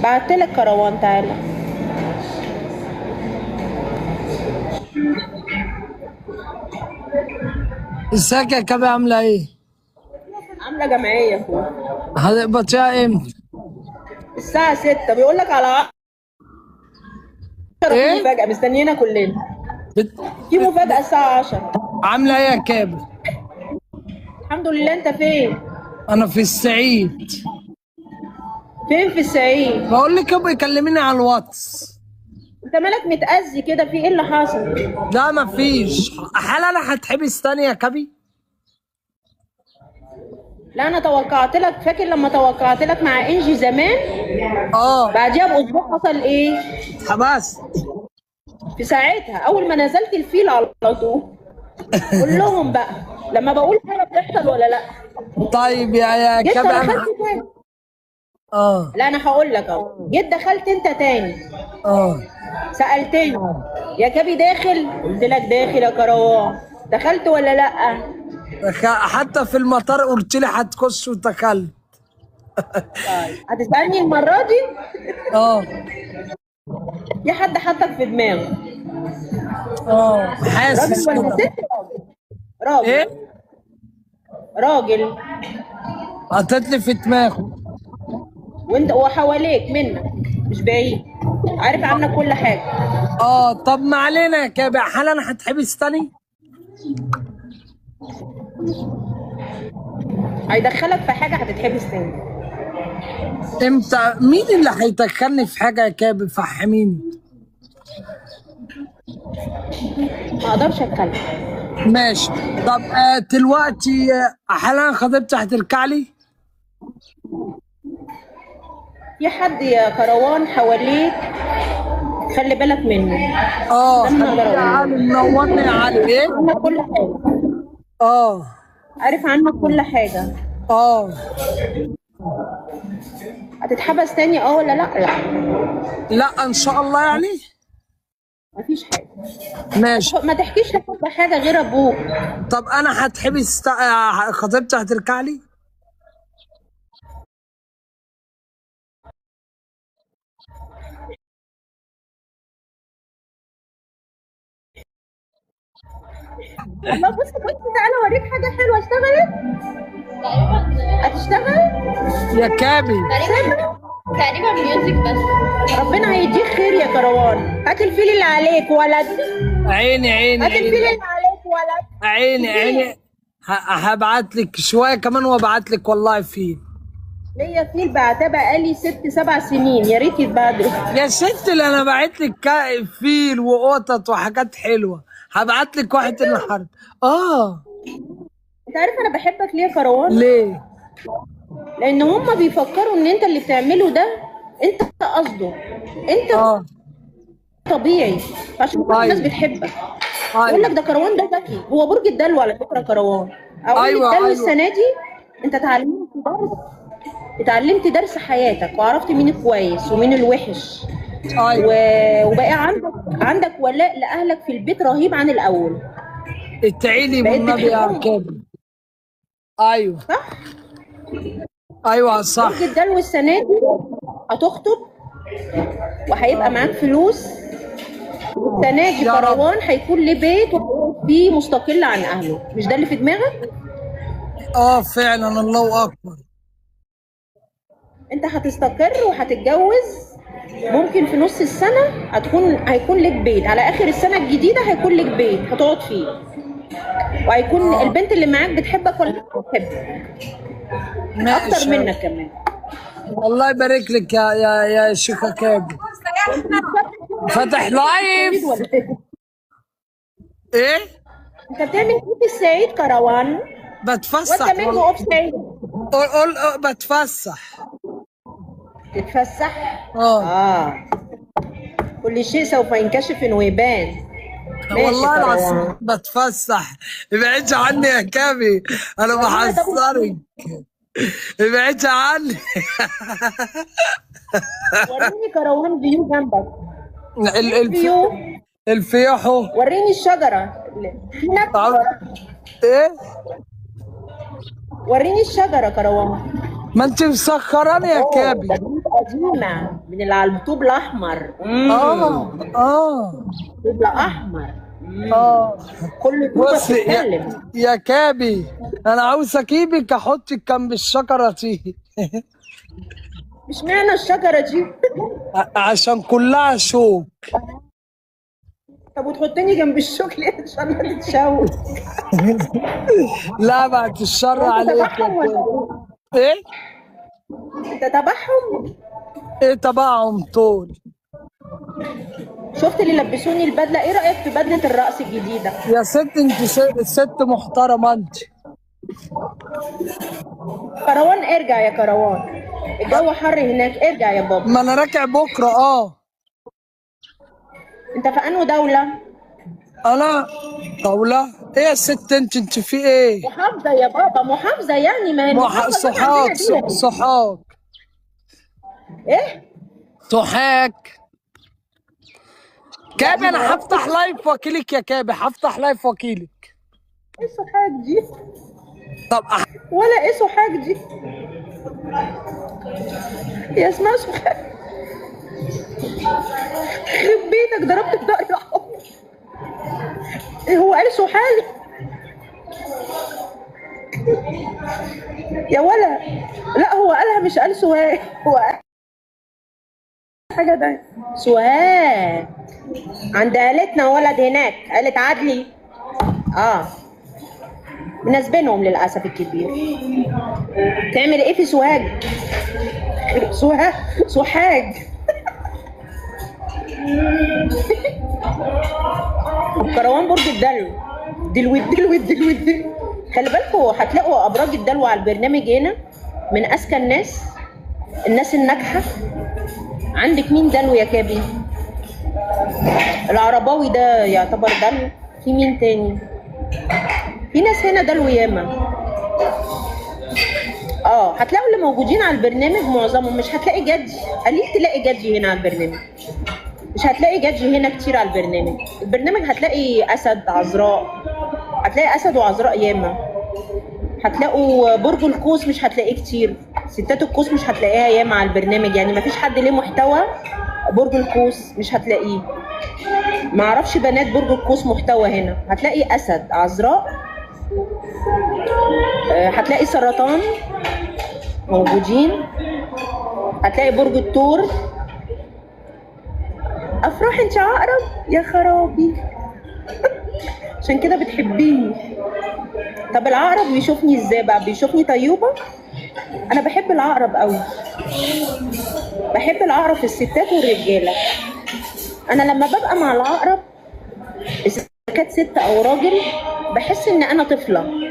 بعتلك كروان، تعالى. ازيك يا كابي عاملة ايه؟ عامله جمعيه يا اخويا. هتقبضيها امتى؟ الساعه 6 بيقول لك على 10 في ايه؟ مفاجاه مستنينا كلنا. بت... في مفاجاه الساعه 10. عاملة ايه يا كابي؟ الحمد لله، انت فين؟ انا في الصعيد. فين في الصعيد؟ بقول لك ابقي كلميني على الواتس. انت مالك متأذي كده، في ايه اللي حصل؟ لا مفيش. هل انا هتحبس تاني يا كابي؟ لا انا توقعت لك، فاكر لما توقعت لك مع انجي زمان؟ اه. بعديها باسبوع حصل ايه؟ اتحبست. في ساعتها اول ما نزلت الفيل على طول. قول لهم بقى لما بقول حاجه بتحصل ولا لا. طيب يا جيت كابي دخلت انا تاني. اه. لا انا هقول لك اهو، جيت دخلت انت تاني. اه. سألتني يا كابي داخل؟ قلت لك داخل يا كروان. دخلت ولا لا؟ حتى في المطار قلت لي هتخش ودخلت. طيب هتسألني المرة دي؟ اه. في حد حطك في دماغه؟ اه راجل حاسس ولا كده. ست؟ راجل. ايه؟ راجل. حطيت لي في دماغه. وانت وحواليك منك، مش بعيد، عارف عنك كل حاجة. اه طب ما علينا يا كابي، هل انا هتحبس تاني؟ هيدخلك في حاجة هتتحبس تاني. امتى؟ مين اللي هيدخلني في حاجه يا كابي؟ فهميني. ما اقدرش اتكلم. ماشي. طب دلوقتي هل انا خطيبتي هتركع لي؟ في حد يا كروان حواليك، خلي بالك منه. اه ده انا حبيبي اقدر يا اقوله. علي، منورني يا علي. ايه؟ عنك كل حاجة. اه. عارف عنك كل حاجة. اه. هتتحبس تاني ولا لا؟ لا لا ان شاء الله يعني. مفيش حاجة. ماشي. ما تحكيش لحد حاجة غير ابوك. طب انا هتحبس خطيبتي هتركع لي؟ والله بص تعالى اوريك حاجة حلوة اشتغلت. هتشتغل؟ يا كابي. تقريبا ميوزك بس. ربنا هيديك خير يا كروان. هات الفيل اللي عليك ولد. عيني عيني هات الفيل عيني اللي عليك ولد. عيني عيني. هبعت لك شويه كمان وابعت لك والله فيه. ليا فيل بعتها بقالي 6 7 سنين، يا ريت يتبادلوا. يا ست اللي انا بعت لك فيل وقطط وحاجات حلوه، هبعت لك واحد النهارده. اه. انت عارف انا بحبك ليه يا كروان؟ ليه؟ لان هما بيفكروا ان انت اللي بتعمله ده انت قصده، انت اه. طبيعي، عشان كل الناس ايوه. بتحبك. يقول لك ايوه ده كروان ده ذكي، هو برج الدلو على فكره كروان. اقول ايوه الدلو ايوه السنه دي انت اتعلمت درس حياتك، وعرفت مين الكويس ومين الوحش. ايوه. وبقى عندك ولاء لاهلك في البيت رهيب عن الاول. ادعي لي بقيت والنبي يا بتحبهم. كابي. ايوه. صح. ايوه صح. برج الدلو السنه دي هتخطب وهيبقى معاك فلوس. السنه دي يا رب. كروان هيكون ليه بيت فيه مستقل عن اهله، مش ده اللي في دماغك؟ اه فعلا الله اكبر. انت هتستقر وهتتجوز. ممكن في نص السنه هيكون لك بيت، على اخر السنه الجديده هيكون لك بيت هتقعد فيه، وهيكون البنت اللي معاك بتحبك ولا بتحبك اكتر ماشي. منك كمان. الله يبارك لك يا شيخة كابي. فاتح لايف. ولا إيه؟ ايه؟ انت بتعمل ايه في الصعيد كروان؟ بتفسح وانت منجو والله. اوف صعيد. قول بتفسح. تتفسح؟ اه. كل شيء سوف ينكشف ويبان. ماشي والله العظيم كروان. بتفسح. ابعدش عني يا كابي، انا بحذرك. ابعدش عني. وريني كروان فيو جنبك. الف... فيو. الفيحو. وريني الشجرة في نبتة. ايه؟ وريني الشجرة كروان. ما انت مسخراني يا كابي. قديمه من اللي على الطوب الاحمر. طوب احمر. كل طوبه بص بتتكلم. يا كابي، انا عاوز اجيبك احطك جنب الشجره دي. مش معنى الشجره دي. عشان كلها شوك. طب وتحطني جنب الشوك ليه عشان ما تتشوك؟ لا بعد الشر انت عليك يا تبعهم ولا كابي. ايه؟ انت تبعهم؟ ايه تبعهم طول؟ شفت اللي لبسوني البدله؟ ايه رايك في بدله الرقص الجديده؟ يا ست انت ست محترمه انت. كروان ارجع يا كروان، الجو حر هناك، ارجع يا بابا. ما انا راجع بكره. انت في انو دوله؟ انا دولة ايه يا ست؟ انت في ايه؟ محافظه يا بابا، محافظه يعني، ما هي المحافظه اللي سحاق. عندنا دي. سحاق. ايه؟ سحاق. كابي انا هفتح لايف واكيلك يا كابي، هفتح لايف واكيلك. ايه سوحاج دي؟ طب ولا ايه سوحاج دي؟ هي اسمها سوحاج؟ يخرب بيتك، ضربت بضهر حمر. ايه هو قال سوحاج؟ يا ولا لا، هو قالها مش قال سوهاج، هو قال حاجه ده. سوهاج عند عيلتنا ولد هناك، قالة عدلي. مناسبينهم للاسف الكبير. تعمل ايه في سوهاج؟ سوحاج. كروان برج الدلو. دلو. خلي بالكوا هتلاقوا ابراج الدلو على البرنامج هنا، من اذكى الناس الناجحه. عندك مين دلو يا كابي؟ العرباوي ده يعتبر دلو. في مين تاني؟ في ناس هنا دلو ياما. هتلاقوا اللي موجودين على البرنامج معظمهم. مش هتلاقي جدي، قليل تلاقي جدي هنا على البرنامج. مش هتلاقي جدي هنا كتير على البرنامج هتلاقي اسد عذراء، هتلاقي اسد وعذراء ياما. هتلاقوا برج القوس مش هتلاقيه كتير، ستات القوس مش هتلاقيها ياما على البرنامج، يعني مفيش حد ليه محتوى برج القوس مش هتلاقيه. معرفش بنات برج القوس محتوى هنا. هتلاقي اسد عذراء، هتلاقي سرطان موجودين، هتلاقي برج الثور. افراح انت عقرب يا خرابي. عشان كده بتحبيني. طب العقرب بيشوفني ازاي بقى؟ بيشوفني طيوبه. انا بحب العقرب قوي، بحب العقرب في الستات والرجاله. انا لما ببقى مع العقرب اذا كانت ست او راجل بحس ان انا طفله.